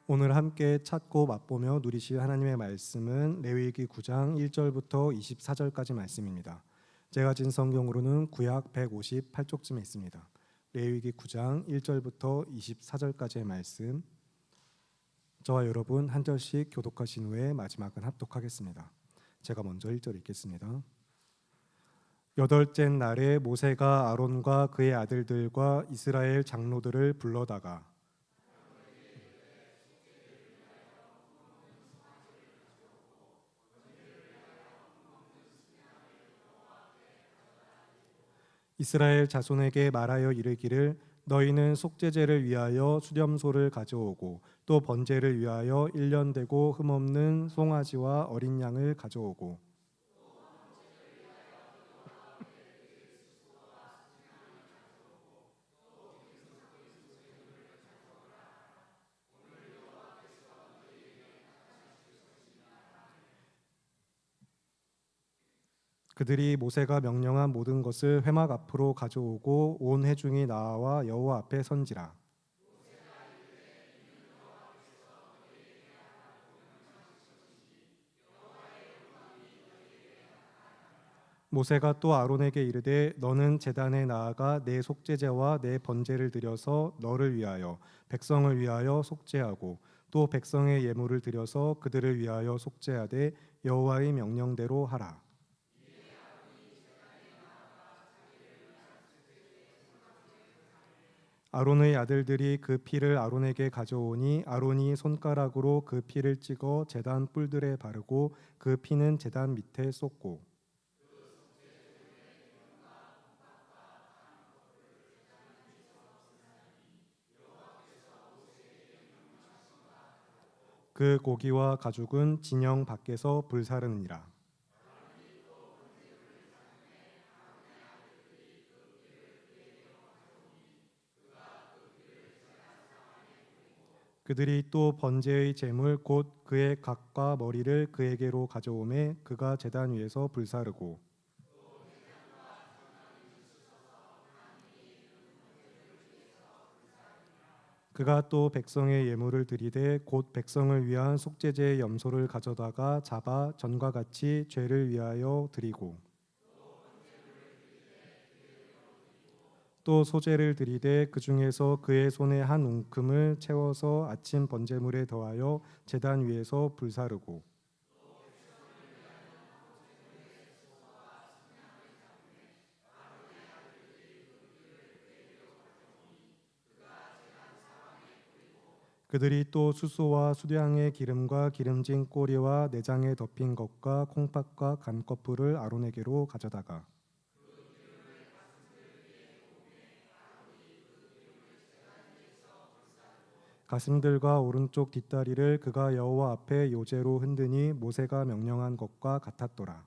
오늘 함께 찾고 맛보며 누리실 하나님의 말씀은 레위기 9장 1절부터 24절까지 말씀입니다. 제가 진 성경으로는 구약 158쪽쯤에 있습니다. 레위기 9장 1절부터 24절까지의 말씀, 저와 여러분 한 절씩 교독하신 후에 마지막은 합독하겠습니다. 제가 먼저 1절 읽겠습니다. 여덟째 날에 모세가 아론과 그의 아들들과 이스라엘 장로들을 불러다가 이스라엘 자손에게 말하여 이르기를 너희는 속죄제를 위하여 수렴소를 가져오고 또 번제를 위하여 1년 되고 흠없는 송아지와 어린 양을 가져오고 그들이 모세가 명령한 모든 것을 회막 앞으로 가져오고 온 회중이 나와 여호와 앞에 선지라. 모세가 또 아론에게 이르되 너는 제단에 나아가 내 속죄제와 내 번제를 드려서 너를 위하여 백성을 위하여 속죄하고 또 백성의 예물을 드려서 그들을 위하여 속죄하되 여호와의 명령대로 하라. 아론의 아들들이 그 피를 아론에게 가져오니 아론이 손가락으로 그 피를 찍어 제단 뿔들에 바르고 그 피는 제단 밑에 쏟고 그 고기와 가죽은 진영 밖에서 불사르니라. 그들이 또 번제의 제물 곧 그의 각과 머리를 그에게로 가져오매 그가 제단 위에서 불사르고 그가 또 백성의 예물을 드리되 곧 백성을 위한 속죄제의 염소를 가져다가 잡아 전과 같이 죄를 위하여 드리고 또 소제를 드리되 그 중에서 그의 손에 한 웅큼을 채워서 아침 번제물에 더하여 제단 위에서 불사르고 그들이 또 수소와 수량의 기름과 기름진 꼬리와 내장에 덮인 것과 콩팥과 간꺼풀을 아론에게로 가져다가 가슴들과 오른쪽 뒷다리를 그가 여호와 앞에 요제로 흔드니 모세가 명령한 것과 같았더라.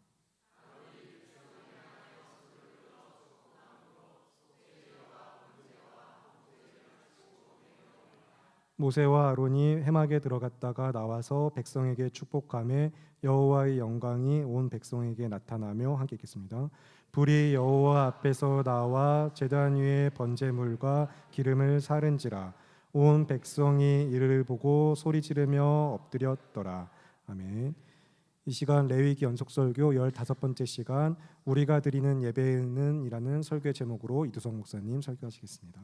모세와 아론이 회막에 들어갔다가 나와서 백성에게 축복하며 여호와의 영광이 온 백성에게 나타나며 함께 읽겠습니다. 불이 여호와 앞에서 나와 제단 위에 번제물과 기름을 사른지라 온 백성이 이를 보고 소리 지르며 엎드렸더라. 아멘. 이 시간 레위기 연속설교 15번째 시간 우리가 드리는 예배는 이라는 설교 제목으로 이두성 목사님 설교하시겠습니다.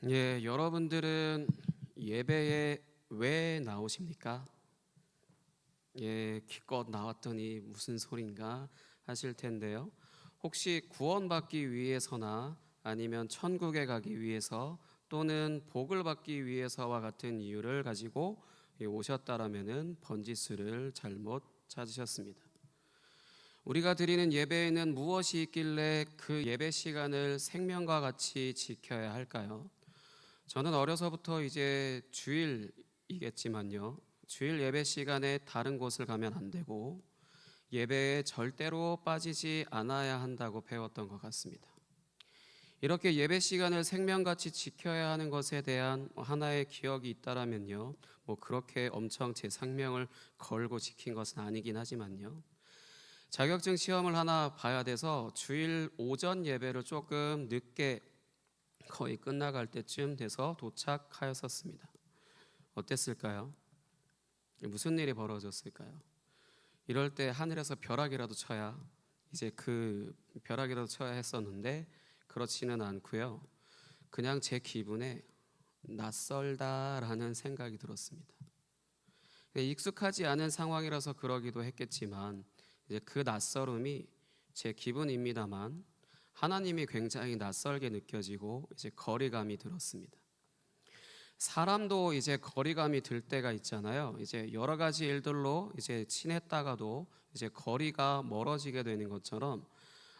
예, 여러분들은 예배에 왜 나오십니까? 예, 기껏 나왔더니 무슨 소린가 하실 텐데요. 혹시 구원받기 위해서나 아니면 천국에 가기 위해서 또는 복을 받기 위해서와 같은 이유를 가지고 오셨다라면은 번지수를 잘못 찾으셨습니다. 우리가 드리는 예배에는 무엇이 있길래 그 예배 시간을 생명과 같이 지켜야 할까요? 저는 어려서부터 이제 주일이겠지만요, 주일 예배 시간에 다른 곳을 가면 안 되고 예배에 절대로 빠지지 않아야 한다고 배웠던 것 같습니다. 이렇게 예배 시간을 생명같이 지켜야 하는 것에 대한 하나의 기억이 있다라면요, 그렇게 엄청 제 생명을 걸고 지킨 것은 아니긴 하지만요, 자격증 시험을 하나 봐야 돼서 주일 오전 예배를 조금 늦게 거의 끝나갈 때쯤 돼서 도착하였었습니다. 어땠을까요? 무슨 일이 벌어졌을까요? 이럴 때 하늘에서 벼락이라도 쳐야, 이제 그 벼락이라도 쳐야 했었는데 그렇지는 않고요. 그냥 제 기분에 낯설다라는 생각이 들었습니다. 익숙하지 않은 상황이라서 그러기도 했겠지만 이제 그 낯설음이 제 기분입니다만 하나님이 굉장히 낯설게 느껴지고 이제 거리감이 들었습니다. 사람도 이제 거리감이 들 때가 있잖아요. 이제 여러 가지 일들로 이제 친했다가도 이제 거리가 멀어지게 되는 것처럼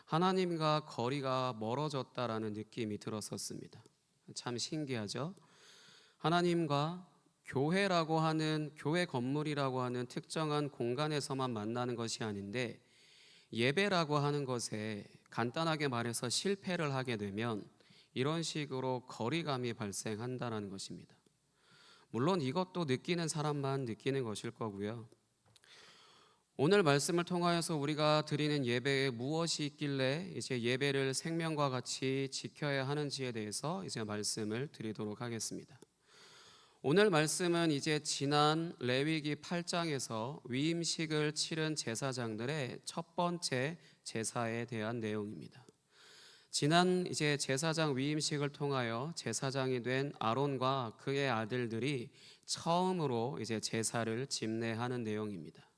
하나님과 거리가 멀어졌다라는 느낌이 들었었습니다. 참 신기하죠? 하나님과 교회라고 하는, 교회 건물이라고 하는 특정한 공간에서만 만나는 것이 아닌데, 예배라고 하는 것에 간단하게 말해서 실패를 하게 되면 이런 식으로 거리감이 발생한다는 것입니다. 물론 이것도 느끼는 사람만 느끼는 것일 거고요. 오늘 말씀을 통하여서 우리가 드리는 예배에 무엇이 있길래 이제 예배를 생명과 같이 지켜야 하는지에 대해서 이제 말씀을 드리도록 하겠습니다. 오늘 말씀은 이제 지난 레위기 8장에서 위임식을 치른 제사장들의 첫 번째 제사에 대한 내용입니다. 지난 이제 제사장 위임식을 통하여 제사장이 된 아론과 그의 아들들이 처음으로 이제 제사를 집례하는 내용입니다.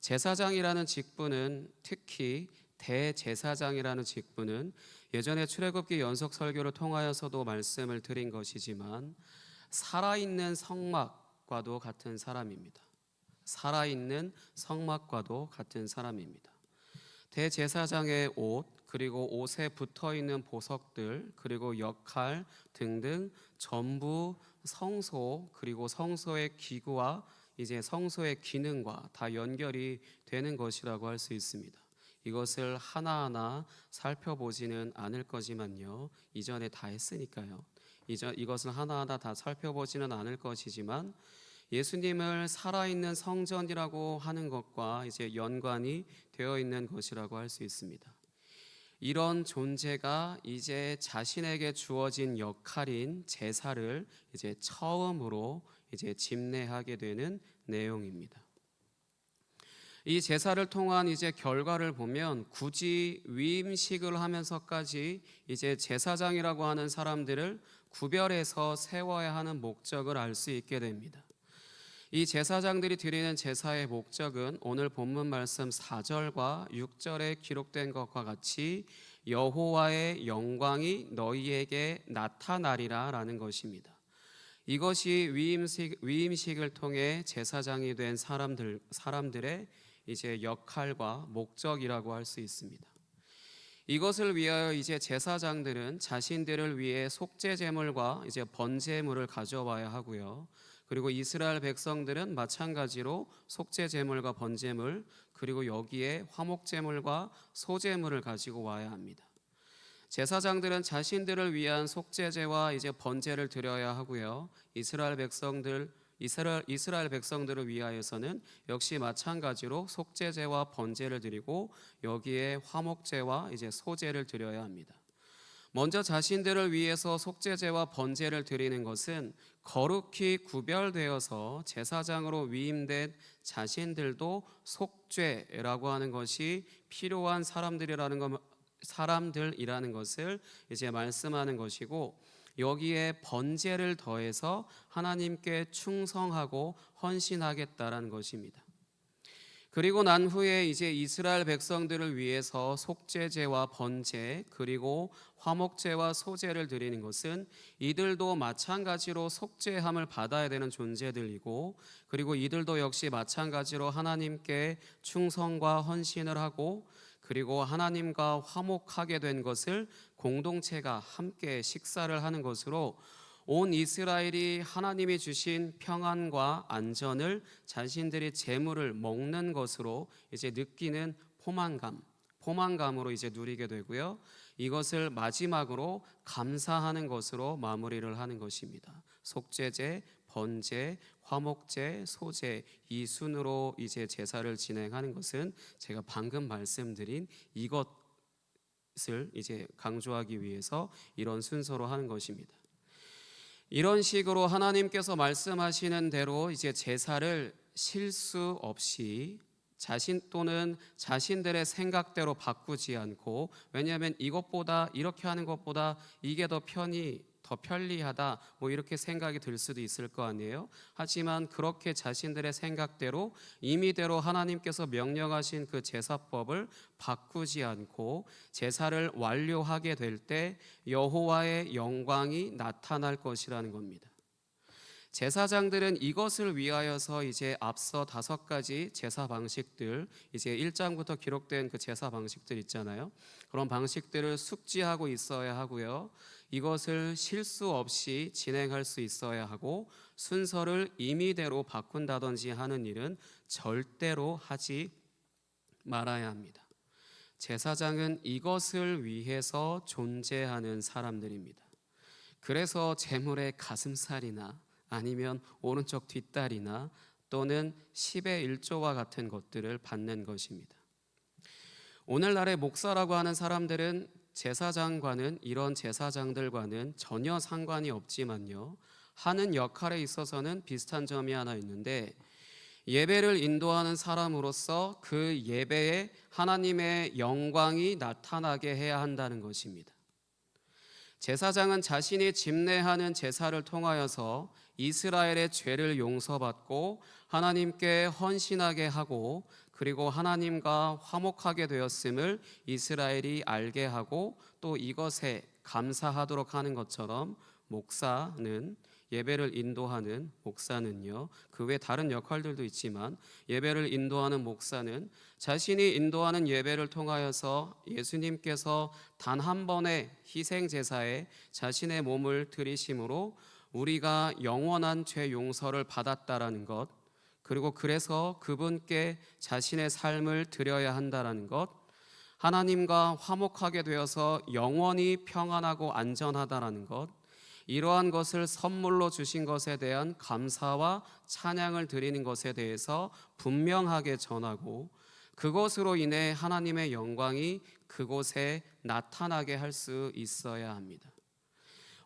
제사장이라는 직분은, 특히 대제사장이라는 직분은 예전에 출애굽기 연속 설교를 통하여서도 말씀을 드린 것이지만 살아있는 성막과도 같은 사람입니다. 살아있는 성막과도 같은 사람입니다. 대제사장의 옷, 그리고 옷에 붙어있는 보석들, 그리고 역할 등등 전부 성소, 그리고 성소의 기구와 이제 성소의 기능과 다 연결이 되는 것이라고 할 수 있습니다. 이것을 하나하나 살펴보지는 않을 거지만요, 이전에 다 했으니까요. 이것을 하나하나 다 살펴보지는 않을 것이지만 예수님을 살아있는 성전이라고 하는 것과 이제 연관이 되어 있는 것이라고 할 수 있습니다. 이런 존재가 이제 자신에게 주어진 역할인 제사를 이제 처음으로 이제 집례하게 되는 내용입니다. 이 제사를 통한 이제 결과를 보면 굳이 위임식을 하면서까지 이제 제사장이라고 하는 사람들을 구별해서 세워야 하는 목적을 알 수 있게 됩니다. 이 제사장들이 드리는 제사의 목적은 오늘 본문 말씀 4절과 6절에 기록된 것과 같이 여호와의 영광이 너희에게 나타나리라 라는 것입니다. 이것이 위임식을 통해 제사장이 된 사람들의 이제 역할과 목적이라고 할 수 있습니다. 이것을 위하여 이제 제사장들은 자신들을 위해 속죄 제물과 이제 번제물을 가져와야 하고요. 그리고 이스라엘 백성들은 마찬가지로 속죄 제물과 번제물, 그리고 여기에 화목 제물과 소제물을 가지고 와야 합니다. 제사장들은 자신들을 위한 속죄제와 이제 번제를 드려야 하고요. 이스라엘 백성들을 위하여서는 역시 마찬가지로 속죄제와 번제를 드리고 여기에 화목제와 이제 소제를 드려야 합니다. 먼저 자신들을 위해서 속죄제와 번제를 드리는 것은 거룩히 구별되어서 제사장으로 위임된 자신들도 속죄라고 하는 것이 필요한 사람들이라는 것을 이제 말씀하는 것이고, 여기에 번제를 더해서 하나님께 충성하고 헌신하겠다라는 것입니다. 그리고 난 후에 이제 이스라엘 백성들을 위해서 속죄제와 번제, 그리고 화목제와 소제를 드리는 것은 이들도 마찬가지로 속죄함을 받아야 되는 존재들이고, 그리고 이들도 역시 마찬가지로 하나님께 충성과 헌신을 하고, 그리고 하나님과 화목하게 된 것을 공동체가 함께 식사를 하는 것으로 온 이스라엘이 하나님이 주신 평안과 안전을 자신들의 재물을 먹는 것으로 이제 느끼는 포만감으로 이제 누리게 되고요. 이것을 마지막으로 감사하는 것으로 마무리를 하는 것입니다. 속죄제, 번제, 화목제, 소제 이 순으로 이제 제사를 진행하는 것은 제가 방금 말씀드린 이것을 이제 강조하기 위해서 이런 순서로 하는 것입니다. 이런 식으로 하나님께서 말씀하시는 대로 이제 제사를 실수 없이 자신 또는 자신들의 생각대로 바꾸지 않고, 왜냐하면 이것보다 이렇게 하는 것보다 이게 더 편리하다 뭐 이렇게 생각이 들 수도 있을 거 아니에요. 하지만 그렇게 자신들의 생각대로 임의대로 하나님께서 명령하신 그 제사법을 바꾸지 않고 제사를 완료하게 될 때 여호와의 영광이 나타날 것이라는 겁니다. 제사장들은 이것을 위하여서 이제 앞서 5가지 제사 방식들, 이제 1장부터 기록된 그 제사 방식들 있잖아요. 그런 방식들을 숙지하고 있어야 하고요. 이것을 실수 없이 진행할 수 있어야 하고, 순서를 임의대로 바꾼다든지 하는 일은 절대로 하지 말아야 합니다. 제사장은 이것을 위해서 존재하는 사람들입니다. 그래서 제물의 가슴살이나 아니면 오른쪽 뒷다리나 또는 10의 1조와 같은 것들을 받는 것입니다. 오늘날의 목사라고 하는 사람들은 제사장과는, 이런 제사장들과는 전혀 상관이 없지만요, 하는 역할에 있어서는 비슷한 점이 하나 있는데, 예배를 인도하는 사람으로서 그 예배에 하나님의 영광이 나타나게 해야 한다는 것입니다. 제사장은 자신이 집례하는 제사를 통하여서 이스라엘의 죄를 용서받고 하나님께 헌신하게 하고, 그리고 하나님과 화목하게 되었음을 이스라엘이 알게 하고, 또 이것에 감사하도록 하는 것처럼 예배를 인도하는 목사는요, 그 외 다른 역할들도 있지만 예배를 인도하는 목사는 자신이 인도하는 예배를 통하여서 예수님께서 단 한 번의 희생 제사에 자신의 몸을 드리심으로 우리가 영원한 죄 용서를 받았다라는 것, 그리고 그래서 그분께 자신의 삶을 드려야 한다라는 것, 하나님과 화목하게 되어서 영원히 평안하고 안전하다라는 것, 이러한 것을 선물로 주신 것에 대한 감사와 찬양을 드리는 것에 대해서 분명하게 전하고, 그것으로 인해 하나님의 영광이 그곳에 나타나게 할 수 있어야 합니다.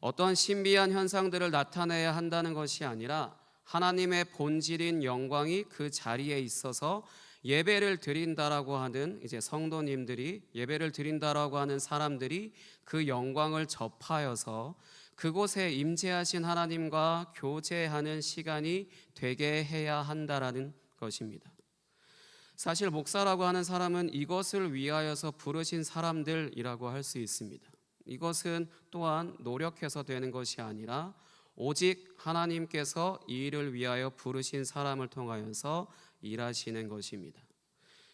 어떤 신비한 현상들을 나타내야 한다는 것이 아니라 하나님의 본질인 영광이 그 자리에 있어서 예배를 드린다라고 하는 이제 성도님들이, 예배를 드린다라고 하는 사람들이 그 영광을 접하여서 그곳에 임재하신 하나님과 교제하는 시간이 되게 해야 한다라는 것입니다. 사실 목사라고 하는 사람은 이것을 위하여서 부르신 사람들이라고 할 수 있습니다. 이것은 또한 노력해서 되는 것이 아니라 오직 하나님께서 이 일을 위하여 부르신 사람을 통하여서 일하시는 것입니다.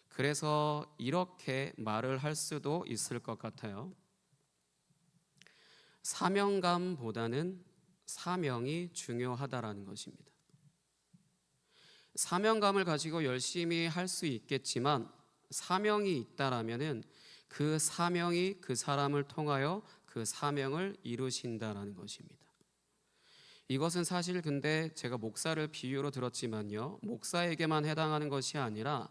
그래서 이렇게 말을 할 수도 있을 것 같아요. 사명감보다는 사명이 중요하다라는 것입니다. 사명감을 가지고 열심히 할 수 있겠지만 사명이 있다라면은 그 사명이 그 사람을 통하여 그 사명을 이루신다라는 것입니다. 이것은 사실 근데 제가 목사를 비유로 들었지만요, 목사에게만 해당하는 것이 아니라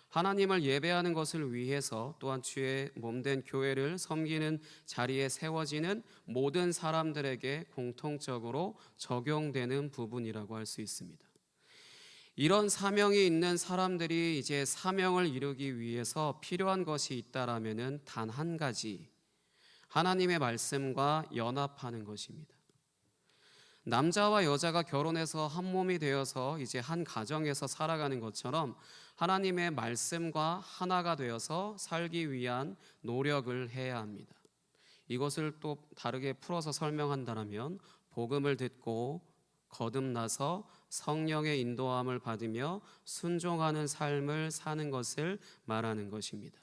하나님을 예배하는 것을 위해서 또한 주의 몸된 교회를 섬기는 자리에 세워지는 모든 사람들에게 공통적으로 적용되는 부분이라고 할 수 있습니다. 이런 사명이 있는 사람들이 이제 사명을 이루기 위해서 필요한 것이 있다라면은 단 한 가지, 하나님의 말씀과 연합하는 것입니다. 남자와 여자가 결혼해서 한 몸이 되어서 이제 한 가정에서 살아가는 것처럼 하나님의 말씀과 하나가 되어서 살기 위한 노력을 해야 합니다. 이것을 또 다르게 풀어서 설명한다면 복음을 듣고 거듭나서 성령의 인도함을 받으며 순종하는 삶을 사는 것을 말하는 것입니다.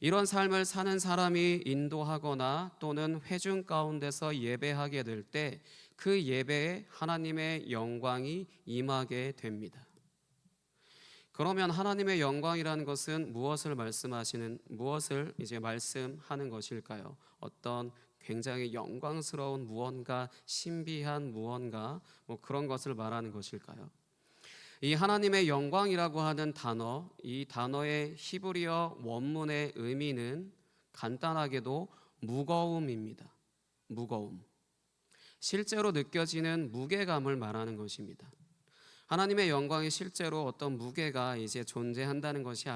이런 삶을 사는 사람이 인도하거나 또는 회중 가운데서 예배하게 될 때 그 예배에 하나님의 영광이 임하게 됩니다. 그러면 하나님의 영광이라는 것은 무엇을 이제 말씀하는 것일까요? 어떤 굉장히 영광스러운 무언가, 신비한 무언가, 그런 것을 말하는 것일까요? 이 하나님의 영광이라고 하는 단어, 이 단어의 히브리어 원문의 의미는 간단하게도 무거움입니다. 무거움. 실제로 느껴지는 무게감을 말하는 것입니다. 하나님의 영광이 실제로 어떤 무게가 이제 존재하는 것이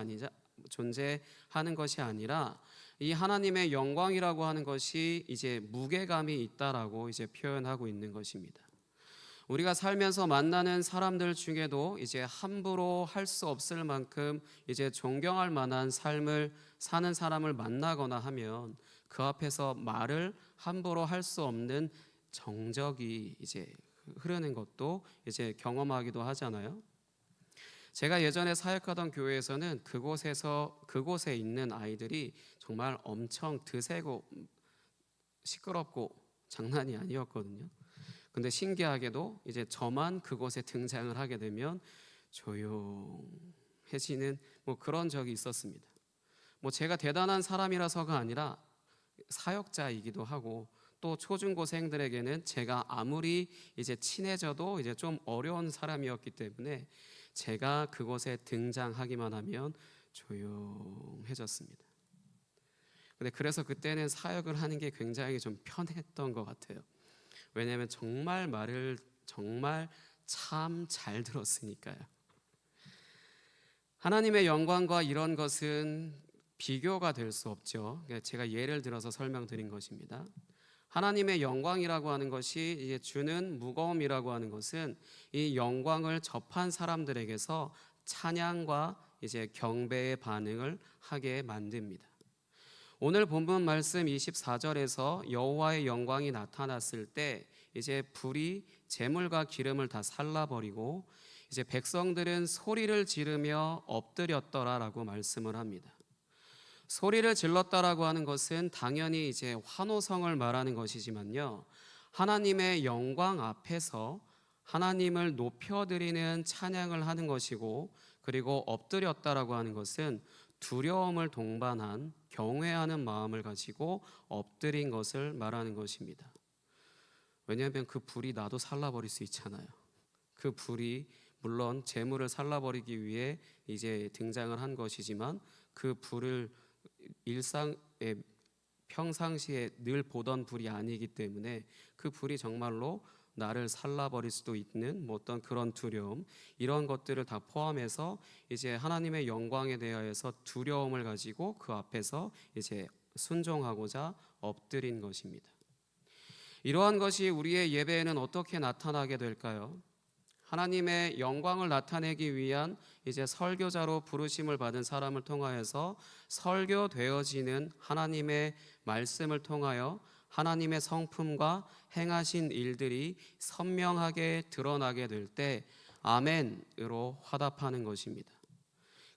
아니라 이 하나님의 영광이라고 하는 것이 이제 무게감이 있다라고 이제 표현하고 있는 것입니다. 우리가 살면서 만나는 사람들 중에도 이제 함부로 할 수 없을 만큼 이제 존경할 만한 삶을 사는 사람을 만나거나 하면 그 앞에서 말을 함부로 할 수 없는 정적이 이제 흐르는 것도 이제 경험하기도 하잖아요. 제가 예전에 사역하던 교회에서는 그곳에 있는 아이들이 정말 엄청 드세고 시끄럽고 장난이 아니었거든요. 근데 신기하게도 이제 저만 그곳에 등장을 하게 되면 조용해지는 그런 적이 있었습니다. 제가 대단한 사람이라서가 아니라 사역자이기도 하고 또 초중고생들에게는 제가 아무리 이제 친해져도 이제 좀 어려운 사람이었기 때문에 제가 그곳에 등장하기만 하면 조용해졌습니다. 근데 그래서 그때는 사역을 하는 게 굉장히 좀 편했던 것 같아요. 왜냐하면 말을 정말 참 잘 들었으니까요. 하나님의 영광과 이런 것은 비교가 될 수 없죠. 제가 예를 들어서 설명드린 것입니다. 하나님의 영광이라고 하는 것이 이제 주는 무거움이라고 하는 것은 이 영광을 접한 사람들에게서 찬양과 이제 경배의 반응을 하게 만듭니다. 오늘 본문 말씀 24절에서 여호와의 영광이 나타났을 때 이제 불이 재물과 기름을 다 살라버리고 이제 백성들은 소리를 지르며 엎드렸더라라고 말씀을 합니다. 소리를 질렀다라고 하는 것은 당연히 이제 환호성을 말하는 것이지만요, 하나님의 영광 앞에서 하나님을 높여드리는 찬양을 하는 것이고, 그리고 엎드렸다라고 하는 것은 두려움을 동반한 경외하는 마음을 가지고 엎드린 것을 말하는 것입니다. 왜냐하면 그 불이 나도 살라버릴 수 있잖아요. 그 불이 물론 재물을 살라버리기 위해 이제 등장을 한 것이지만 그 불을 평상시에 늘 보던 불이 아니기 때문에 그 불이 정말로 나를 살라버릴 수도 있는 어떤 그런 두려움, 이런 것들을 다 포함해서 이제 하나님의 영광에 대하여서 두려움을 가지고 그 앞에서 이제 순종하고자 엎드린 것입니다. 이러한 것이 우리의 예배에는 어떻게 나타나게 될까요? 하나님의 영광을 나타내기 위한 이제 설교자로 부르심을 받은 사람을 통하여서 설교되어지는 하나님의 말씀을 통하여 하나님의 성품과 행하신 일들이 선명하게 드러나게 될 때 아멘으로 화답하는 것입니다.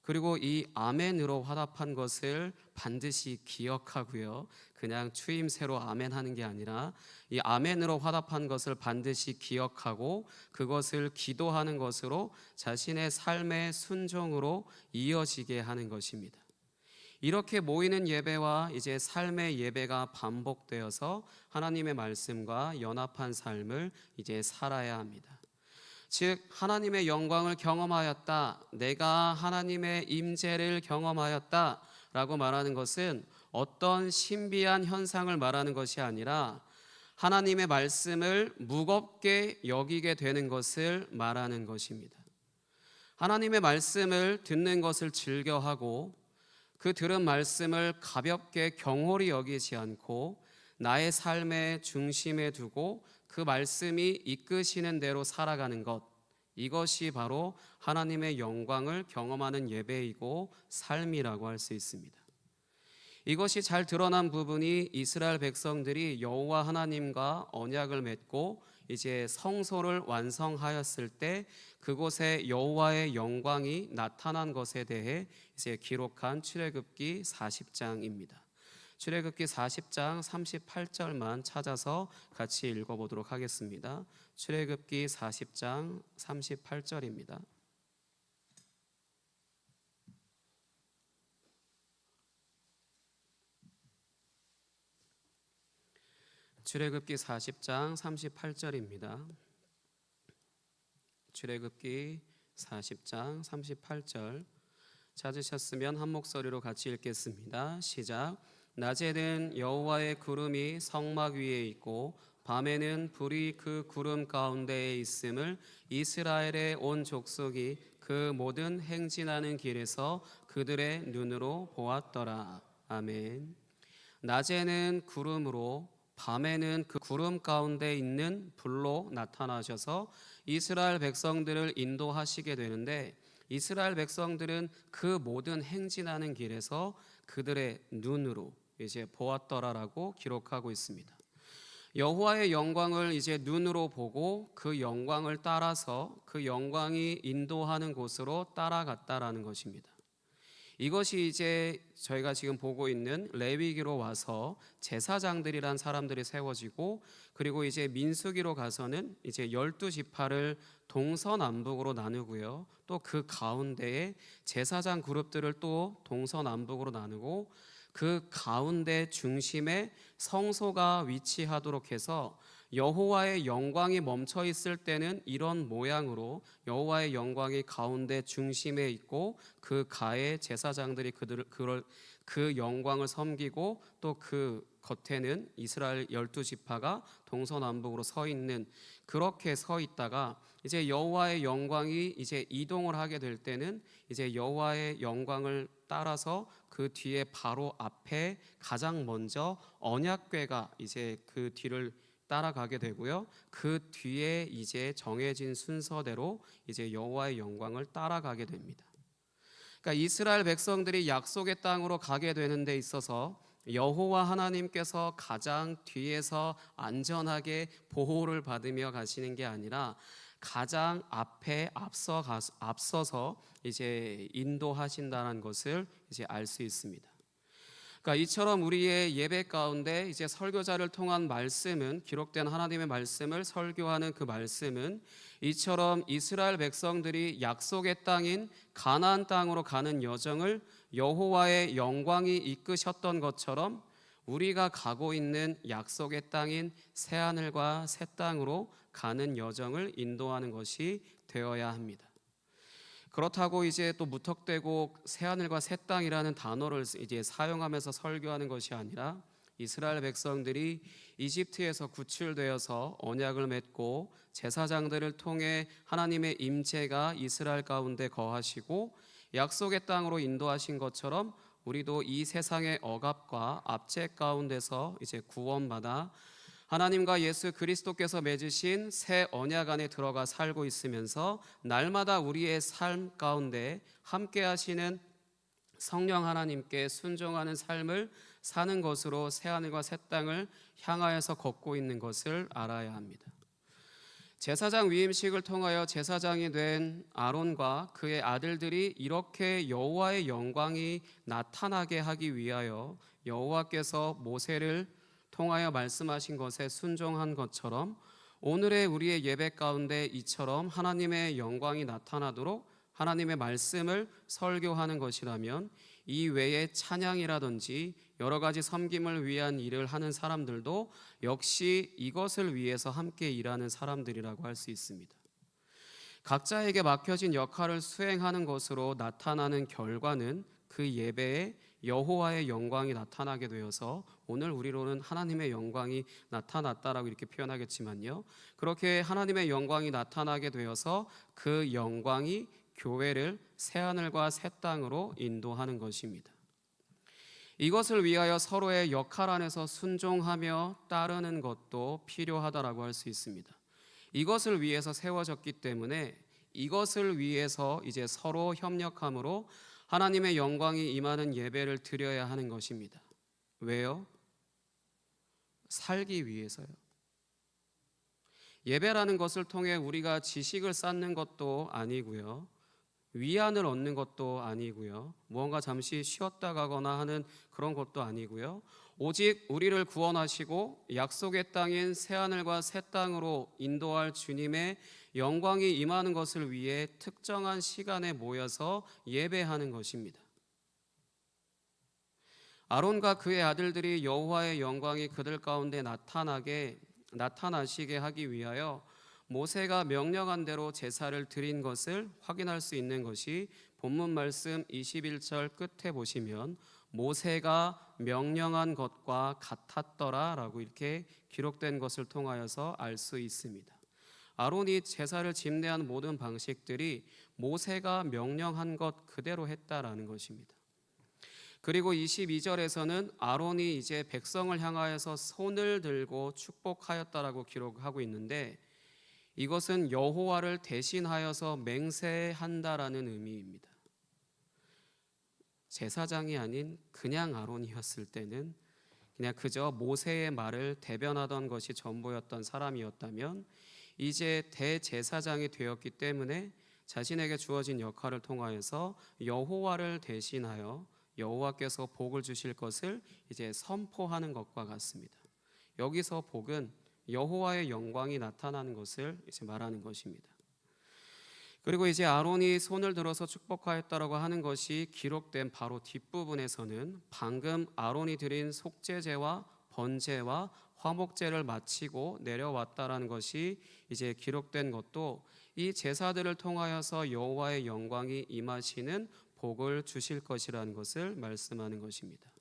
그리고 이 아멘으로 화답한 것을 반드시 기억하고요, 그냥 추임새로 아멘하는 게 아니라 이 아멘으로 화답한 것을 반드시 기억하고 그것을 기도하는 것으로 자신의 삶의 순종으로 이어지게 하는 것입니다. 이렇게 모이는 예배와 이제 삶의 예배가 반복되어서 하나님의 말씀과 연합한 삶을 이제 살아야 합니다. 즉 하나님의 영광을 경험하였다, 내가 하나님의 임재를 경험하였다 라고 말하는 것은 어떤 신비한 현상을 말하는 것이 아니라 하나님의 말씀을 무겁게 여기게 되는 것을 말하는 것입니다. 하나님의 말씀을 듣는 것을 즐겨하고 그 들은 말씀을 가볍게 경홀히 여기지 않고 나의 삶의 중심에 두고 그 말씀이 이끄시는 대로 살아가는 것, 이것이 바로 하나님의 영광을 경험하는 예배이고 삶이라고 할 수 있습니다. 이것이 잘 드러난 부분이 이스라엘 백성들이 여호와 하나님과 언약을 맺고 이제 성소를 완성하였을 때 그곳에 여호와의 영광이 나타난 것에 대해 이제 기록한 출애굽기 40장입니다. 출애굽기 40장 38절만 찾아서 같이 읽어보도록 하겠습니다. 출애굽기 40장 38절입니다. 출애굽기 40장 38절입니다. 출애굽기 40장 38절 찾으셨으면 한 목소리로 같이 읽겠습니다. 시작. 낮에는 여호와의 구름이 성막 위에 있고 밤에는 불이 그 구름 가운데에 있음을 이스라엘의 온 족속이 그 모든 행진하는 길에서 그들의 눈으로 보았더라. 아멘. 낮에는 구름으로 밤에는 그 구름 가운데 있는 불로 나타나셔서 이스라엘 백성들을 인도하시게 되는데, 이스라엘 백성들은 그 모든 행진하는 길에서 그들의 눈으로 이제 보았더라라고 기록하고 있습니다. 여호와의 영광을 이제 눈으로 보고 그 영광을 따라서 그 영광이 인도하는 곳으로 따라갔다라는 것입니다. 이것이 이제 저희가 지금 보고 있는 레위기로 와서 제사장들이란 사람들이 세워지고, 그리고 이제 민수기로 가서는 이제 12지파를 동서남북으로 나누고요. 또 그 가운데에 제사장 그룹들을 또 동서남북으로 나누고, 그 가운데 중심에 성소가 위치하도록 해서 여호와의 영광이 멈춰 있을 때는 이런 모양으로 여호와의 영광이 가운데 중심에 있고, 그 가에 제사장들이 그 영광을 섬기고, 또 그 겉에는 이스라엘 12지파가 동서남북으로 서 있는, 그렇게 서 있다가 이제 여호와의 영광이 이제 이동을 하게 될 때는 이제 여호와의 영광을 따라서 그 뒤에 바로 앞에 가장 먼저 언약궤가 이제 그 뒤를 따라가게 되고요. 그 뒤에 이제 정해진 순서대로 이제 여호와의 영광을 따라가게 됩니다. 그러니까 이스라엘 백성들이 약속의 땅으로 가게 되는 데 있어서 여호와 하나님께서 가장 뒤에서 안전하게 보호를 받으며 가시는 게 아니라 가장 앞에 앞서서 이제 인도하신다는 것을 이제 알 수 있습니다. 그러니까 이처럼 우리의 예배 가운데 이제 설교자를 통한 말씀은, 기록된 하나님의 말씀을 설교하는 그 말씀은 이처럼 이스라엘 백성들이 약속의 땅인 가나안 땅으로 가는 여정을 여호와의 영광이 이끄셨던 것처럼 우리가 가고 있는 약속의 땅인 새하늘과 새 땅으로 가는 여정을 인도하는 것이 되어야 합니다. 그렇다고 이제 또 무턱대고 새하늘과 새 땅이라는 단어를 이제 사용하면서 설교하는 것이 아니라, 이스라엘 백성들이 이집트에서 구출되어서 언약을 맺고 제사장들을 통해 하나님의 임재가 이스라엘 가운데 거하시고 약속의 땅으로 인도하신 것처럼 우리도 이 세상의 억압과 압제 가운데서 이제 구원받아 하나님과 예수 그리스도께서 맺으신 새 언약 안에 들어가 살고 있으면서 날마다 우리의 삶 가운데 함께 하시는 성령 하나님께 순종하는 삶을 사는 것으로 새하늘과 새 땅을 향하여서 걷고 있는 것을 알아야 합니다. 제사장 위임식을 통하여 제사장이 된 아론과 그의 아들들이 이렇게 여호와의 영광이 나타나게 하기 위하여 여호와께서 모세를 통하여 말씀하신 것에 순종한 것처럼, 오늘의 우리의 예배 가운데 이처럼 하나님의 영광이 나타나도록 하나님의 말씀을 설교하는 것이라면, 이 외에 찬양이라든지 여러 가지 섬김을 위한 일을 하는 사람들도 역시 이것을 위해서 함께 일하는 사람들이라고 할 수 있습니다. 각자에게 맡겨진 역할을 수행하는 것으로 나타나는 결과는 그 예배에 여호와의 영광이 나타나게 되어서, 오늘 우리로는 하나님의 영광이 나타났다라고 이렇게 표현하겠지만요, 그렇게 하나님의 영광이 나타나게 되어서 그 영광이 교회를 새하늘과 새 땅으로 인도하는 것입니다. 이것을 위하여 서로의 역할 안에서 순종하며 따르는 것도 필요하다라고 할 수 있습니다. 이것을 위해서 세워졌기 때문에 이것을 위해서 이제 서로 협력함으로 하나님의 영광이 임하는 예배를 드려야 하는 것입니다. 왜요? 살기 위해서요. 예배라는 것을 통해 우리가 지식을 쌓는 것도 아니고요, 위안을 얻는 것도 아니고요, 무언가 잠시 쉬었다 가거나 하는 그런 것도 아니고요, 오직 우리를 구원하시고 약속의 땅인 새하늘과 새 땅으로 인도할 주님의 영광이 임하는 것을 위해 특정한 시간에 모여서 예배하는 것입니다. 아론과 그의 아들들이 여호와의 영광이 그들 가운데 나타나시게 하기 위하여 모세가 명령한 대로 제사를 드린 것을 확인할 수 있는 것이 본문 말씀 21절 끝에 보시면 모세가 명령한 것과 같았더라라고 이렇게 기록된 것을 통하여서 알 수 있습니다. 아론이 제사를 집례한 모든 방식들이 모세가 명령한 것 그대로 했다라는 것입니다. 그리고 22절에서는 아론이 이제 백성을 향하여서 손을 들고 축복하였다라고 기록하고 있는데 이것은 여호와를 대신하여서 맹세한다라는 의미입니다. 제사장이 아닌 그냥 아론이었을 때는 그냥 그저 모세의 말을 대변하던 것이 전부였던 사람이었다면 이제 대제사장이 되었기 때문에 자신에게 주어진 역할을 통하여서 여호와를 대신하여 여호와께서 복을 주실 것을 이제 선포하는 것과 같습니다. 여기서 복은 여호와의 영광이 나타나는 것을 이제 말하는 것입니다. 그리고 이제 아론이 손을 들어서 축복하였다라고 하는 것이 기록된 바로 뒷부분에서는 방금 아론이 드린 속죄제와 번제와 화목제를 마치고 내려왔다라는 것이 이제 기록된 것도 이 제사들을 통하여서 여호와의 영광이 임하시는 복을 주실 것이라는 것을 말씀하는 것입니다.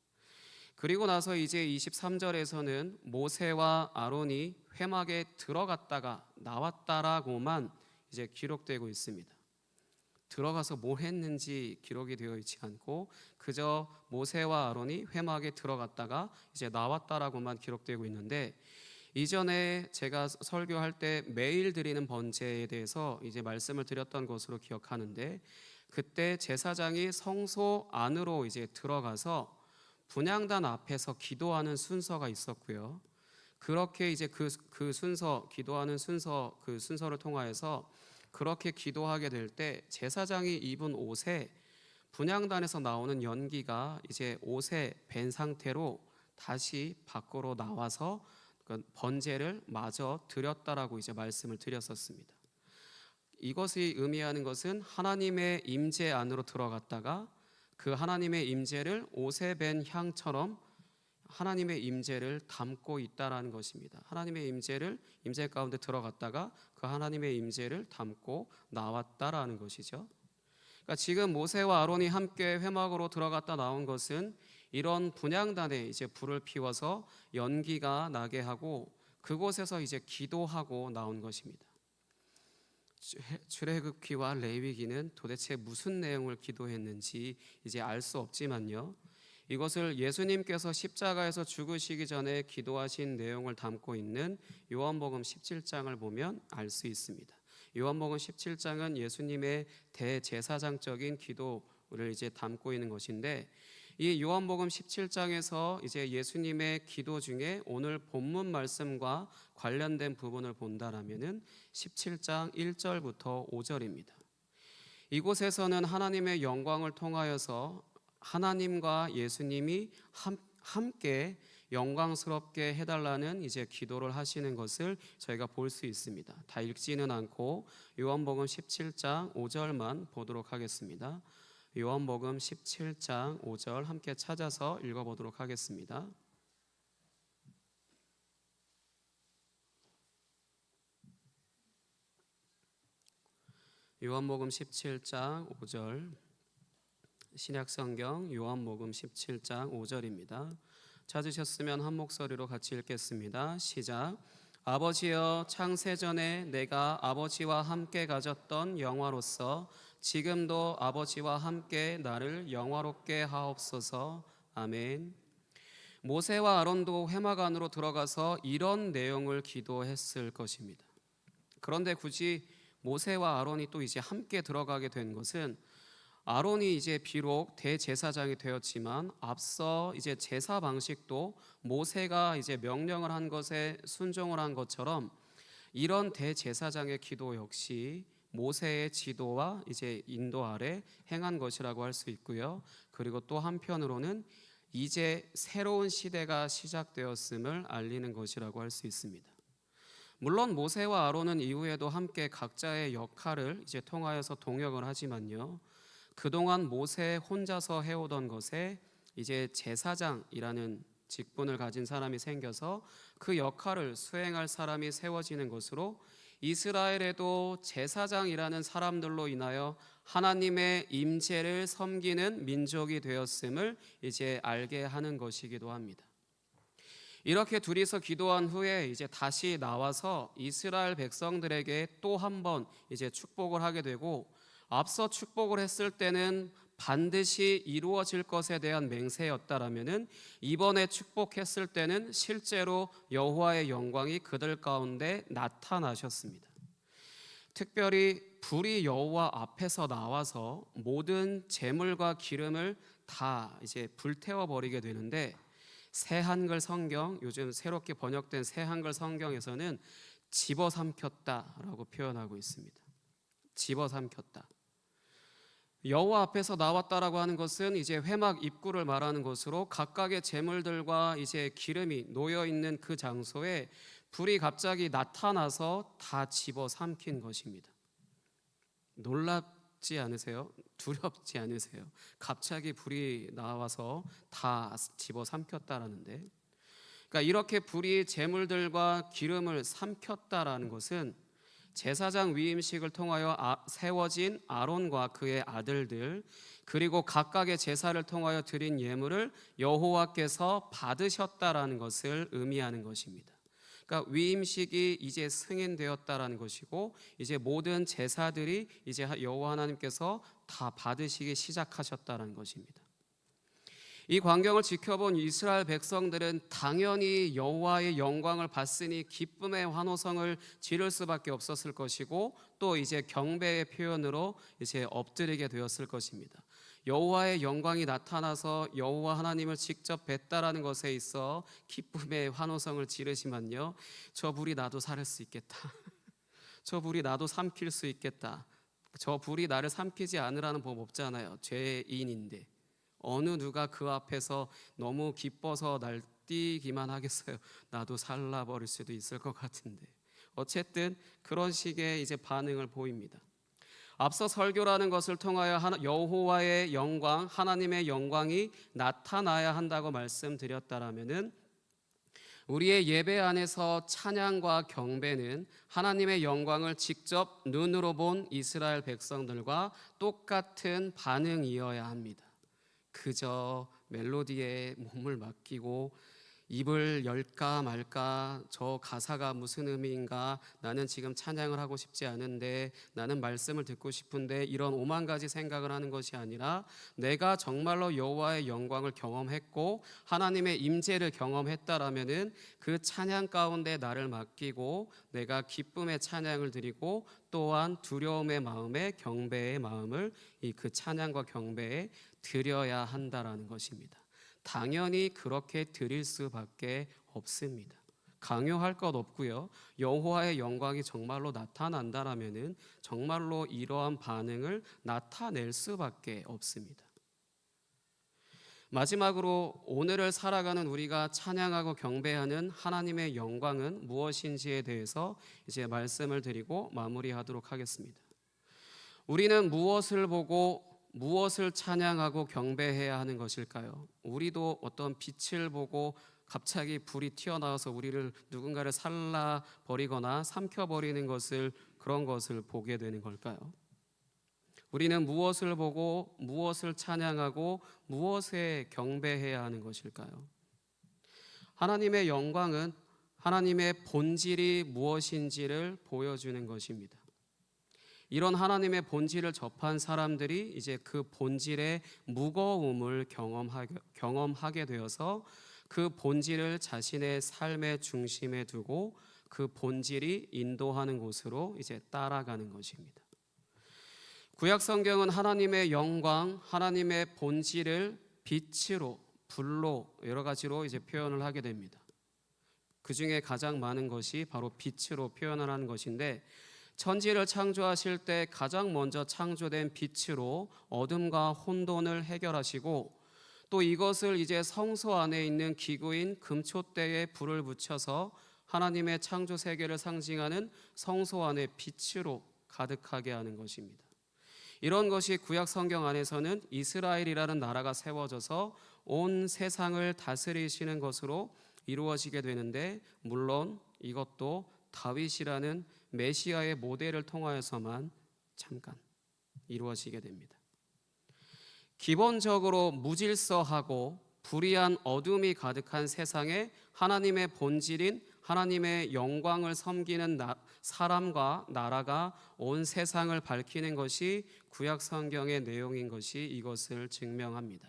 그리고 나서 이제 23절에서는 모세와 아론이 회막에 들어갔다가 나왔다라고만 이제 기록되고 있습니다. 들어가서 뭘 했는지 기록이 되어 있지 않고 그저 모세와 아론이 회막에 들어갔다가 이제 나왔다라고만 기록되고 있는데 이전에 제가 설교할 때 매일 드리는 번제에 대해서 이제 말씀을 드렸던 것으로 기억하는데 그때 제사장이 성소 안으로 이제 들어가서 분향단 앞에서 기도하는 순서가 있었고요. 그렇게 이제 그 순서 기도하는 그 순서를 통하여서 그렇게 기도하게 될 때 제사장이 입은 옷에 분향단에서 나오는 연기가 이제 옷에 밴 상태로 다시 밖으로 나와서 번제를 마저 드렸다라고 이제 말씀을 드렸었습니다. 이것이 의미하는 것은 하나님의 임재 안으로 들어갔다가 그 하나님의 임재를 옷에 밴 향처럼 하나님의 임재를 담고 있다라는 것입니다. 하나님의 임재 가운데 들어갔다가 그 하나님의 임재를 담고 나왔다라는 것이죠. 그러니까 지금 모세와 아론이 함께 회막으로 들어갔다 나온 것은 이런 분향단에 이제 불을 피워서 연기가 나게 하고 그곳에서 이제 기도하고 나온 것입니다. 출애굽기와 레위기는 도대체 무슨 내용을 기도했는지 이제 알 수 없지만요. 이것을 예수님께서 십자가에서 죽으시기 전에 기도하신 내용을 담고 있는 요한복음 17장을 보면 알 수 있습니다. 요한복음 17장은 예수님의 대제사장적인 기도를 이제 담고 있는 것인데 이 요한복음 17장에서 이제 예수님의 기도 중에 오늘 본문 말씀과 관련된 부분을 본다라면은 17장 1절부터 5절입니다. 이곳에서는 하나님의 영광을 통하여서 하나님과 예수님이 함께 영광스럽게 해달라는 이제 기도를 하시는 것을 저희가 볼 수 있습니다. 다 읽지는 않고 요한복음 17장 5절만 보도록 하겠습니다. 요한복음 17장 5절 함께 찾아서 읽어보도록 하겠습니다. 요한복음 17장 5절 신약성경 요한복음 17장 5절입니다. 찾으셨으면 한 목소리로 같이 읽겠습니다. 시작. 아버지여 창세전에 내가 아버지와 함께 가졌던 영화로서 지금도 아버지와 함께 나를 영화롭게 하옵소서. 아멘. 모세와 아론도 회막 안으로 들어가서 이런 내용을 기도했을 것입니다. 그런데 굳이 모세와 아론이 또 이제 함께 들어가게 된 것은 아론이 이제 비록 대제사장이 되었지만 앞서 이제 제사 방식도 모세가 이제 명령을 한 것에 순종을 한 것처럼 이런 대제사장의 기도 역시 모세의 지도와 이제 인도 아래 행한 것이라고 할 수 있고요. 그리고 또 한편으로는 이제 새로운 시대가 시작되었음을 알리는 것이라고 할 수 있습니다. 물론 모세와 아론은 이후에도 함께 각자의 역할을 이제 통하여서 동역을 하지만요. 그동안 모세 혼자서 해오던 것에 이제 제사장이라는 직분을 가진 사람이 생겨서 그 역할을 수행할 사람이 세워지는 것으로 이스라엘에도 제사장이라는 사람들로 인하여 하나님의 임재를 섬기는 민족이 되었음을 이제 알게 하는 것이기도 합니다. 이렇게 둘이서 기도한 후에 이제 다시 나와서 이스라엘 백성들에게 또 한 번 이제 축복을 하게 되고, 앞서 축복을 했을 때는 반드시 이루어질 것에 대한 맹세였다라면은 이번에 축복했을 때는 실제로 여호와의 영광이 그들 가운데 나타나셨습니다. 특별히 불이 여호와 앞에서 나와서 모든 재물과 기름을 다 이제 불태워 버리게 되는데, 새 한글 성경, 요즘 새롭게 번역된 새 한글 성경에서는 집어삼켰다라고 표현하고 있습니다. 집어삼켰다. 여호와 앞에서 나왔다라고 하는 것은 이제 회막 입구를 말하는 것으로, 각각의 제물들과 이제 기름이 놓여 있는 그 장소에 불이 갑자기 나타나서 다 집어삼킨 것입니다. 놀랍지 않으세요? 두렵지 않으세요? 갑자기 불이 나와서 다 집어삼켰다라는데, 그러니까 이렇게 불이 제물들과 기름을 삼켰다라는 것은 제사장 위임식을 통하여 세워진 아론과 그의 아들들, 그리고 각각의 제사를 통하여 드린 예물을 여호와께서 받으셨다라는 것을 의미하는 것입니다. 그러니까 위임식이 이제 승인되었다라는 것이고, 이제 모든 제사들이 이제 여호와 하나님께서 다 받으시기 시작하셨다라는 것입니다. 이 광경을 지켜본 이스라엘 백성들은 당연히 여호와의 영광을 봤으니 기쁨의 환호성을 지를 수밖에 없었을 것이고, 또 이제 경배의 표현으로 이제 엎드리게 되었을 것입니다. 여호와의 영광이 나타나서 여호와 하나님을 직접 뵀다라는 것에 있어 기쁨의 환호성을 지르시면요, 저 불이 나도 살을 수 있겠다. 저 불이 나도 삼킬 수 있겠다. 저 불이 나를 삼키지 않으라는 법 없잖아요. 죄인인데 어느 누가 그 앞에서 너무 기뻐서 날뛰기만 하겠어요. 나도 살라버릴 수도 있을 것 같은데. 어쨌든 그런 식의 이제 반응을 보입니다. 앞서 설교라는 것을 통하여 여호와의 영광, 하나님의 영광이 나타나야 한다고 말씀드렸다라면은, 우리의 예배 안에서 찬양과 경배는 하나님의 영광을 직접 눈으로 본 이스라엘 백성들과 똑같은 반응이어야 합니다. 그저 멜로디에 몸을 맡기고 입을 열까 말까, 저 가사가 무슨 의미인가, 나는 지금 찬양을 하고 싶지 않은데, 나는 말씀을 듣고 싶은데, 이런 오만 가지 생각을 하는 것이 아니라, 내가 정말로 여호와의 영광을 경험했고 하나님의 임재를 경험했다라면은 그 찬양 가운데 나를 맡기고 내가 기쁨의 찬양을 드리고, 또한 두려움의 마음에 경배의 마음을 그 찬양과 경배에 드려야 한다라는 것입니다. 당연히 그렇게 드릴 수밖에 없습니다. 강요할 것 없고요. 여호와의 영광이 정말로 나타난다라면은 정말로 이러한 반응을 나타낼 수밖에 없습니다. 마지막으로 오늘을 살아가는 우리가 찬양하고 경배하는 하나님의 영광은 무엇인지에 대해서 이제 말씀을 드리고 마무리하도록 하겠습니다. 우리는 무엇을 보고 무엇을 찬양하고 경배해야 하는 것일까요? 우리도 어떤 빛을 보고 갑자기 불이 튀어나와서 우리를 누군가를 살라버리거나 삼켜버리는 그런 것을 보게 되는 걸까요? 우리는 무엇을 보고 무엇을 찬양하고 무엇에 경배해야 하는 것일까요? 하나님의 영광은 하나님의 본질이 무엇인지를 보여주는 것입니다. 이런 하나님의 본질을 접한 사람들이 이제 그 본질의 무거움을 경험하게 되어서 그 본질을 자신의 삶의 중심에 두고 그 본질이 인도하는 곳으로 이제 따라가는 것입니다. 구약 성경은 하나님의 영광, 하나님의 본질을 빛으로, 불로 여러 가지로 이제 표현을 하게 됩니다. 그 중에 가장 많은 것이 바로 빛으로 표현을 하는 것인데, 천지를 창조하실 때 가장 먼저 창조된 빛으로 어둠과 혼돈을 해결하시고, 또 이것을 이제 성소 안에 있는 기구인 금촛대에 불을 붙여서 하나님의 창조 세계를 상징하는 성소 안에 빛으로 가득하게 하는 것입니다. 이런 것이 구약 성경 안에서는 이스라엘이라는 나라가 세워져서 온 세상을 다스리시는 것으로 이루어지게 되는데, 물론 이것도 다윗이라는 메시아의 모델을 통하여서만 잠깐 이루어지게 됩니다. 기본적으로 무질서하고 불의한 어둠이 가득한 세상에 하나님의 본질인 하나님의 영광을 섬기는 사람과 나라가 온 세상을 밝히는 것이 구약 성경의 내용인 것이 이것을 증명합니다.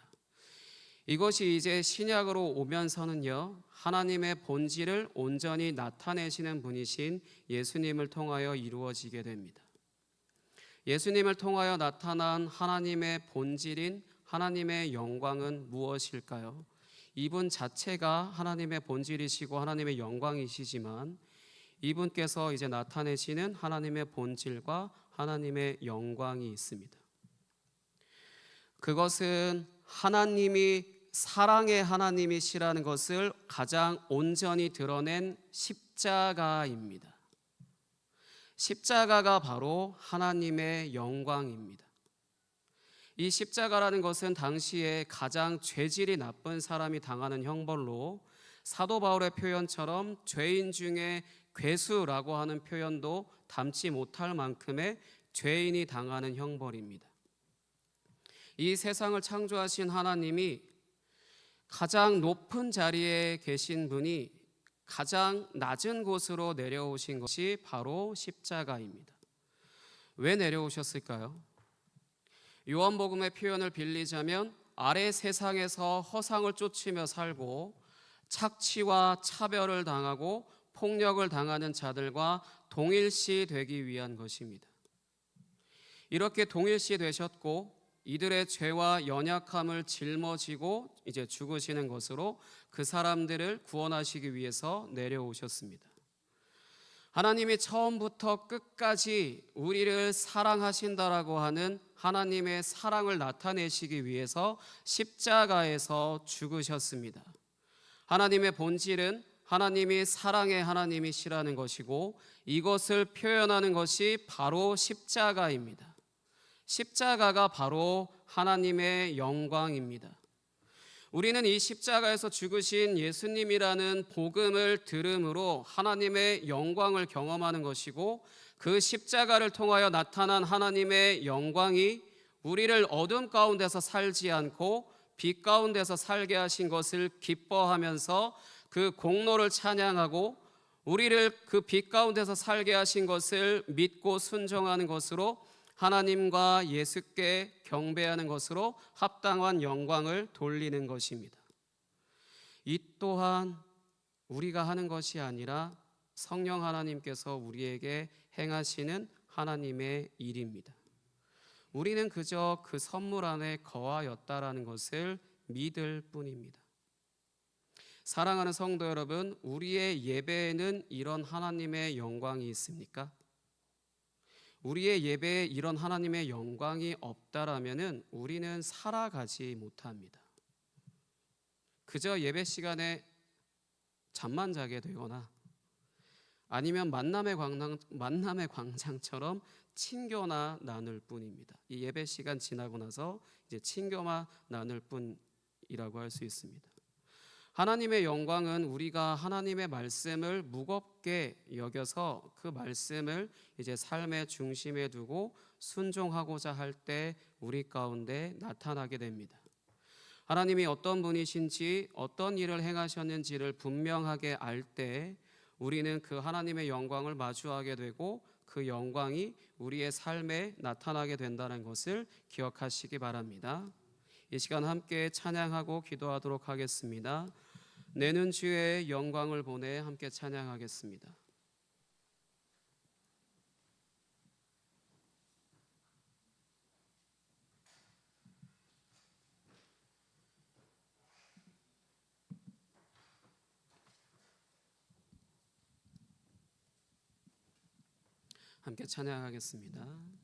이것이 이제 신약으로 오면서는요, 하나님의 본질을 온전히 나타내시는 분이신 예수님을 통하여 이루어지게 됩니다. 예수님을 통하여 나타난 하나님의 본질인 하나님의 영광은 무엇일까요? 이분 자체가 하나님의 본질이시고 하나님의 영광이시지만 이분께서 이제 나타내시는 하나님의 본질과 하나님의 영광이 있습니다. 그것은 하나님이 사랑의 하나님이시라는 것을 가장 온전히 드러낸 십자가입니다. 십자가가 바로 하나님의 영광입니다. 이 십자가라는 것은 당시에 가장 죄질이 나쁜 사람이 당하는 형벌로, 사도 바울의 표현처럼 죄인 중에 괴수라고 하는 표현도 담지 못할 만큼의 죄인이 당하는 형벌입니다. 이 세상을 창조하신 하나님이 가장 높은 자리에 계신 분이 가장 낮은 곳으로 내려오신 것이 바로 십자가입니다. 왜 내려오셨을까요? 요한복음의 표현을 빌리자면 아래 세상에서 허상을 쫓으며 살고 착취와 차별을 당하고 폭력을 당하는 자들과 동일시 되기 위한 것입니다. 이렇게 동일시 되셨고 이들의 죄와 연약함을 짊어지고 이제 죽으시는 것으로 그 사람들을 구원하시기 위해서 내려오셨습니다. 하나님이 처음부터 끝까지 우리를 사랑하신다라고 하는 하나님의 사랑을 나타내시기 위해서 십자가에서 죽으셨습니다. 하나님의 본질은 하나님이 사랑의 하나님이시라는 것이고 이것을 표현하는 것이 바로 십자가입니다. 십자가가 바로 하나님의 영광입니다. 우리는 이 십자가에서 죽으신 예수님이라는 복음을 들음으로 하나님의 영광을 경험하는 것이고, 그 십자가를 통하여 나타난 하나님의 영광이 우리를 어둠 가운데서 살지 않고 빛 가운데서 살게 하신 것을 기뻐하면서 그 공로를 찬양하고, 우리를 그 빛 가운데서 살게 하신 것을 믿고 순종하는 것으로 하나님과 예수께 경배하는 것으로 합당한 영광을 돌리는 것입니다. 이 또한 우리가 하는 것이 아니라 성령 하나님께서 우리에게 행하시는 하나님의 일입니다. 우리는 그저 그 선물 안에 거하였다라는 것을 믿을 뿐입니다. 사랑하는 성도 여러분, 우리의 예배에는 이런 하나님의 영광이 있습니까? 우리의 예배에 이런 하나님의 영광이 없다라면은 우리는 살아가지 못합니다. 그저 예배 시간에 잠만 자게 되거나 아니면 만남의 광장처럼 친교나 나눌 뿐입니다. 이 예배 시간 지나고 나서 이제 친교만 나눌 뿐이라고 할 수 있습니다. 하나님의 영광은 우리가 하나님의 말씀을 무겁게 여겨서 그 말씀을 이제 삶의 중심에 두고 순종하고자 할 때 우리 가운데 나타나게 됩니다. 하나님이 어떤 분이신지 어떤 일을 행하셨는지를 분명하게 알 때 우리는 그 하나님의 영광을 마주하게 되고 그 영광이 우리의 삶에 나타나게 된다는 것을 기억하시기 바랍니다. 이 시간 함께 찬양하고 기도하도록 하겠습니다. 내는 주의 영광을 보내 함께 찬양하겠습니다. 함께 찬양하겠습니다.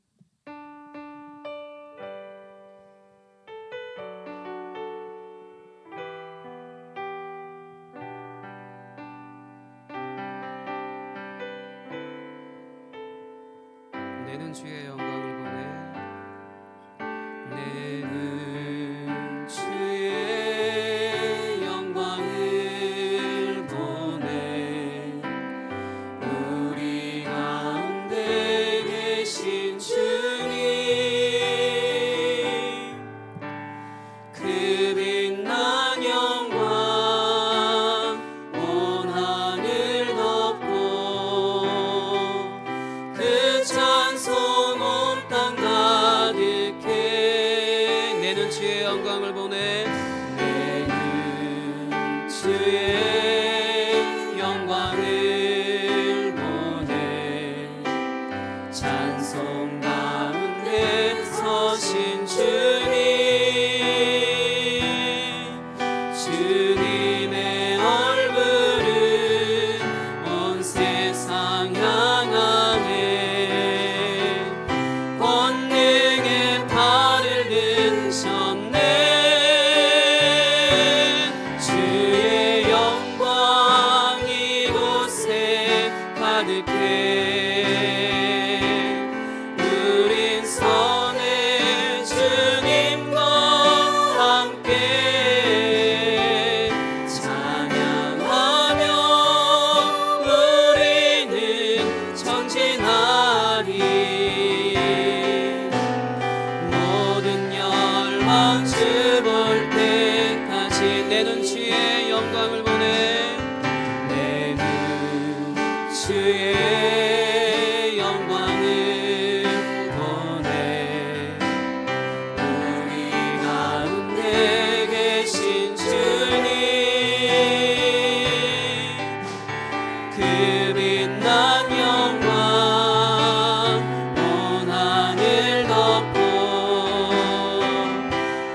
내는 주의 영광을 보내. 내는 주의 영광을 보내. 우리 가운데 계신 주님, 그 빛난 영광 온 하늘 덮고, 그 찬송 온 땅 가득해. 내는 주의 영광을 보내. 내는 주의 영광을 보내. 찬송 가운데 서신 주님, 주님의 얼굴은 온 세상 향하네. 권능의 팔을 드셨네. 주의 영광 이곳에 가득해. 우린 선의 주님과 함께 찬양하며 우리는 전진하리. 모든 열방 주 볼 때까지 내는 주의 영광을 보내. 내는 주의 영광을 보내. 우리 가운데 계신 주님, 그 빛난 영광 온 하늘 덮고,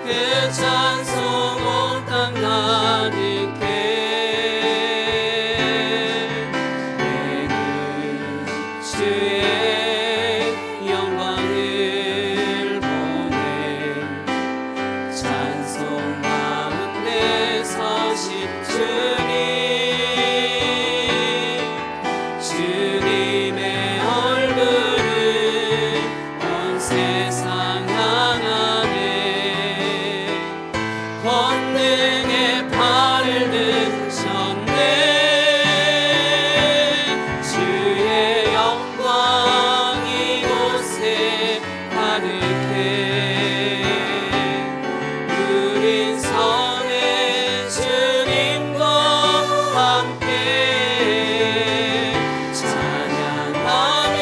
그 찬송 온 땅 가득해. 내는 주의 영광을 보내. 찬송 가운데 서신 주님, 주님의 얼굴은 온 세상 향하네. 권능의 팔을 드셨네. 주의 영광 이곳에 가득해. 우린 선의 주님과 함께 찬양하며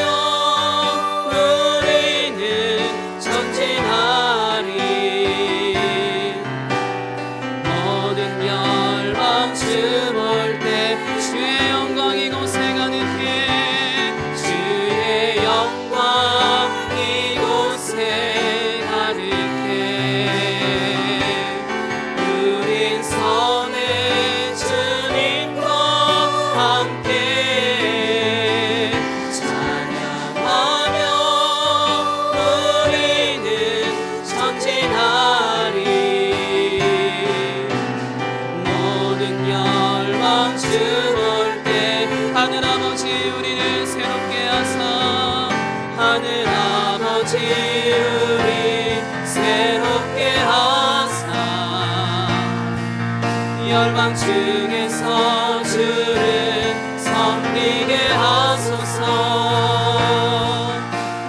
우리는 전진하리. 모든 열방 주 볼 때 주의 영광 이곳에 가득해. 주의 영광 이곳에 가득해. 우린 선의 주님과 함께 찬양하며 우리는 전진하리. 모든 열방 주 볼 때 하늘 아버지 우리를 새롭게 하사. 하늘 아버지 우리 새롭게 하사. 열방 중에서 주를 섬기게 하소서.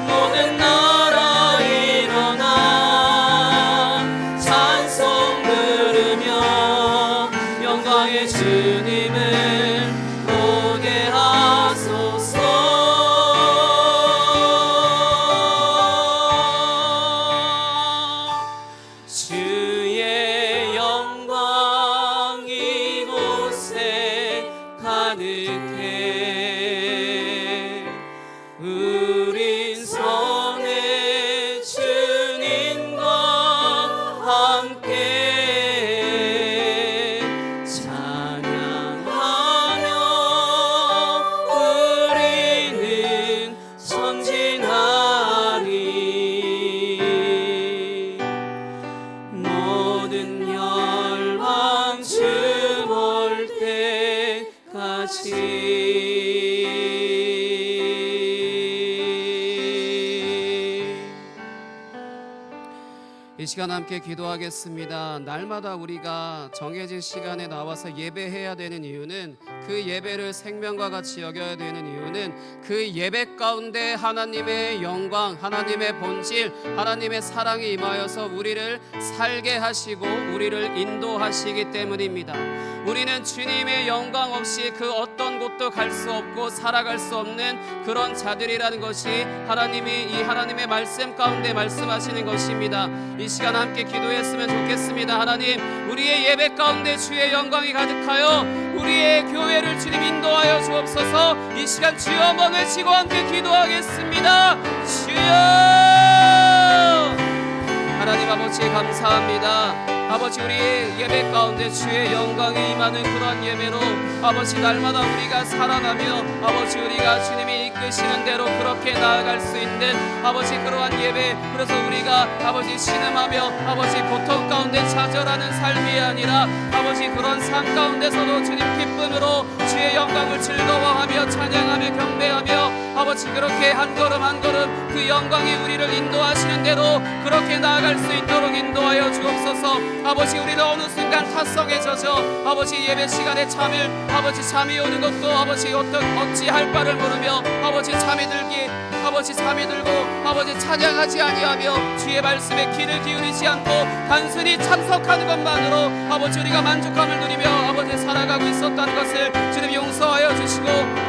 모든 나라 일어나 찬송 부르며 영광의 주님을 보게 하소서. 주의 영광 이곳에 가득해. 우린 선의 주님과 함께 찬양하며 우리는 전진하리. 모든 열방 주 볼 때까지. 이 시간 함께 기도하겠습니다. 날마다 우리가 정해진 시간에 나와서 예배해야 되는 이유는, 그 예배를 생명과 같이 여겨야 되는 이유는 그 예배 가운데 하나님의 영광, 하나님의 본질, 하나님의 사랑이 임하여서 우리를 살게 하시고 우리를 인도하시기 때문입니다. 우리는 주님의 영광 없이 그 어떤 곳도 갈 수 없고 살아갈 수 없는 그런 자들이라는 것이 하나님이 이 하나님의 말씀 가운데 말씀하시는 것입니다. 이 시간 함께 기도했으면 좋겠습니다. 하나님, 우리의 예배 가운데 주의 영광이 가득하여 우리의 교회를 주님 인도하여 주옵소서. 이 시간 주여 한번 외치고 함께 기도하겠습니다. 주여! 하나님 아버지 감사합니다. 아버지, 우리 예배 가운데 주의 영광이 임하는 그러한 예배로 아버지 날마다 우리가 살아나며 아버지 우리가 주님이 이끄시는 대로 그렇게 나아갈 수 있는 아버지 그러한 예배, 그래서 우리가 아버지 신음하며 아버지 고통 가운데 좌절하는 삶이 아니라 아버지 그런 삶 가운데서도 주님 기쁨으로 주의 영광을 즐거워하며 찬양하며 경배하며 아버지 그렇게 한 걸음 한 걸음 그 영광이 우리를 인도하시는 대로 그렇게 나아갈 수 있도록 인도하여 주옵소서. 아버지, 우리는 어느 순간 타성에 젖어 아버지 예배 시간에 잠이 오는 것도 아버지 어찌할 바를 모르며 아버지 잠이 들고 아버지 찬양하지 아니하며 주의 말씀에 귀를 기울이지 않고 단순히 참석하는 것만으로 아버지 우리가 만족함을 누리며 아버지 살아가고 있었다는 것을 주님 용서하여 주시고,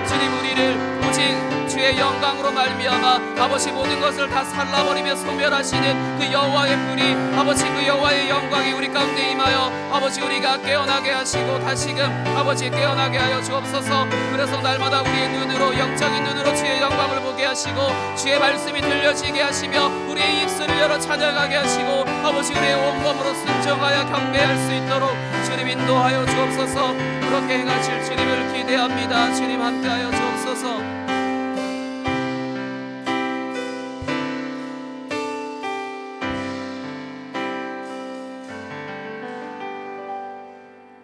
주님 우리를 오직 주의 영광으로 말미암아 아버지 모든 것을 다 살라버리며 소멸하시는 그 여호와의 불이, 아버지 그 여호와의 영광이 우리 가운데 임하여 아버지 우리가 깨어나게 하시고 다시금 아버지 깨어나게 하여 주옵소서. 그래서 날마다 우리의 눈으로, 영적인 눈으로 주의 영광을 보게 하시고 주의 말씀이 들려지게 하시며 우리의 입술을 열어 찬양하게 하시고 아버지 우리의 온몸으로 순종하여 경배할 수 있도록 주님 인도하여 주옵소서. 그렇게 행하실 주님을 기대합니다. 주님 함께하여 주옵소서.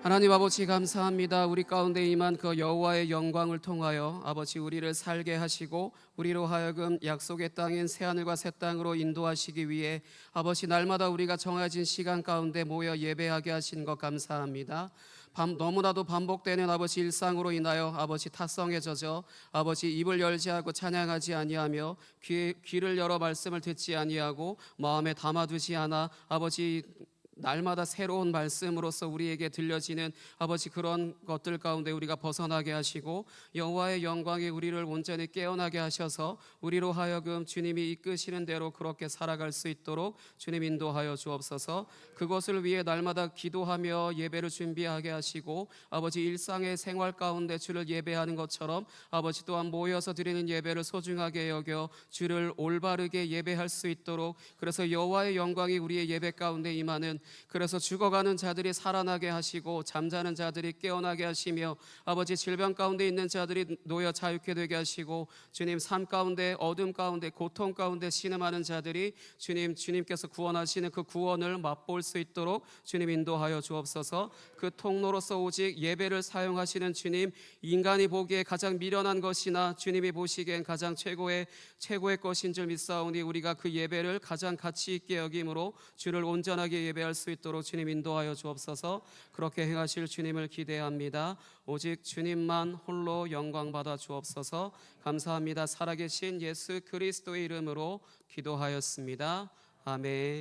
하나님 아버지 감사합니다. 우리 가운데 임한 그 여호와의 영광을 통하여 아버지 우리를 살게 하시고 우리로 하여금 약속의 땅인 새하늘과 새 땅으로 인도하시기 위해 아버지 날마다 우리가 정해진 시간 가운데 모여 예배하게 하신 것 감사합니다. 너무나도 반복되는 아버지 일상으로 인하여 아버지 타성에 젖어 아버지 입을 열지 않고 찬양하지 아니하며 귀를 열어 말씀을 듣지 아니하고 마음에 담아두지 않아 아버지 날마다 새로운 말씀으로서 우리에게 들려지는 아버지 그런 것들 가운데 우리가 벗어나게 하시고 여호와의 영광이 우리를 온전히 깨어나게 하셔서 우리로 하여금 주님이 이끄시는 대로 그렇게 살아갈 수 있도록 주님 인도하여 주옵소서. 그것을 위해 날마다 기도하며 예배를 준비하게 하시고 아버지 일상의 생활 가운데 주를 예배하는 것처럼 아버지 또한 모여서 드리는 예배를 소중하게 여겨 주를 올바르게 예배할 수 있도록, 그래서 여호와의 영광이 우리의 예배 가운데 임하는, 그래서 죽어가는 자들이 살아나게 하시고 잠자는 자들이 깨어나게 하시며 아버지 질병 가운데 있는 자들이 놓여 자유케 되게 하시고 주님 삶 가운데 어둠 가운데 고통 가운데 신음하는 자들이 주님께서 구원하시는 그 구원을 맛볼 수 있도록 주님 인도하여 주옵소서. 그 통로로서 오직 예배를 사용하시는 주님, 인간이 보기에 가장 미련한 것이나 주님이 보시기엔 가장 최고의 것인 줄 믿사오니 우리가 그 예배를 가장 가치 있게 여김으로 주를 온전하게 예배할 수 있도록 주님 인도하여 주옵소서. 그렇게 행하실 주님을 기대합니다. 오직 주님만 홀로 영광 받아 주옵소서. 감사합니다. 살아계신 예수 그리스도의 이름으로 기도하였습니다. 아멘.